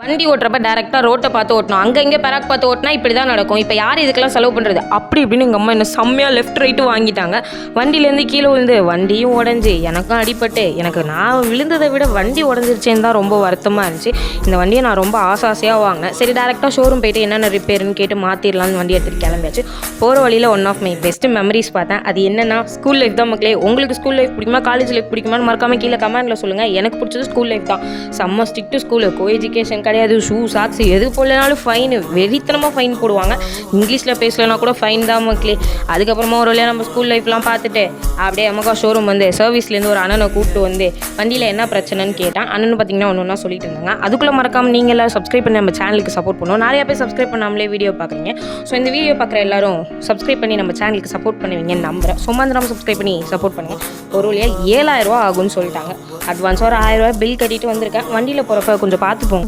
வண்டி ஓட்டுறப்ப டேரெக்டாக ரோட்டை பார்த்து ஓட்டணும். அங்கே இங்கே பெராக் பார்த்து ஓட்டினா இப்படி தான் நடக்கும். இப்போ யார் இதுக்கெல்லாம் செலவு பண்ணுறது அப்படி இப்படின்னு எங்கள் அம்மா என்ன செம்மையாக லெஃப்ட் ரைட்டு வாங்கிட்டாங்க. வண்டியிலேருந்து கீழே விழுந்து வண்டியும் உடஞ்சி எனக்கும் அடிபட்டு எனக்கு நான் விழுந்ததை விட வண்டி உடஞ்சிருச்சேன்னு தான் ரொம்ப வருத்தமாக இருந்துச்சு. இந்த வண்டியை நான் ரொம்ப ஆசையாக வாங்கினேன். சரி டேரெக்டாக ஷோரூம் போய்ட்டு என்னென்ன ரிப்பேர்னு கேட்டு மாற்றிடலான்னு வண்டி எடுத்துகிட்டு கிளம்பியாச்சு. போகிற வழியில் one of my best memories பார்த்தேன். அது என்னென்னா ஸ்கூல் லைஃப் தான் மக்களே. உங்களுக்கு ஸ்கூல் லைஃப் பிடிக்குமா காலேஜ் லைஃப் பிடிக்குமான்னு மறக்காமல் கீழே கமெண்ட்டில் சொல்லுங்கள். எனக்கு பிடிச்சது ஸ்கூல் லைஃப் தான். செம்ம ஸ்ட்ரிக்ட் ஸ்கூலு, கோ எஜுகேஷன் கிடையாது, ஷூ சாக்ஸ் எது போடலனாலும் ஃபைனு, வெறித்தனமாக ஃபைன் போடுவாங்க. இங்கிலீஷில் பேசலனா கூட ஃபைன் தான் மக்களே. அதுக்கப்புறமா ஒரு வழியாக நம்ம ஸ்கூல் லைஃப்லாம் பார்த்துட்டு அப்படியே அம்மாக்கா ஷோரூம் வந்து சர்வீஸ்லேருந்து ஒரு அண்ணனை கூப்பிட்டு வந்து வண்டியில் என்ன பிரச்சனைன்னு கேட்டான். அண்ணன் பார்த்தீங்கன்னா ஒன்று ஒன்றா சொல்லிட்டு இருந்தாங்க. அதுக்குள்ளே மறக்காமல் நீங்கள் எல்லாம் சப்ஸ்கிரைப் பண்ணி நம்ம சேனலுக்கு சப்போர்ட் பண்ணுவோம். நிறையா பேர் சப்ஸ்கிரைப் பண்ணாமலே வீடியோ பார்க்குறீங்க. ஸோ இந்த வீடியோ பார்க்குற எல்லாரும் சப்ஸ்கிரைப் பண்ணி நம்ம சேனலுக்கு சப்போர்ட் பண்ணுவீங்கன்னு நம்புகிறேன். சும்மா சப்ஸ்கிரைப் பண்ணி சப்போர்ட் பண்ணுங்கள். ஒரு வழியாக 7000 ரூபா ஆகும்னு சொல்லிட்டாங்க. அட்வான்ஸாக ஒரு 1000 ரூபா பில் கட்டிட்டு வந்திருக்கேன். வண்டியில் போகிறப்ப கொஞ்சம் பார்த்து போங்க.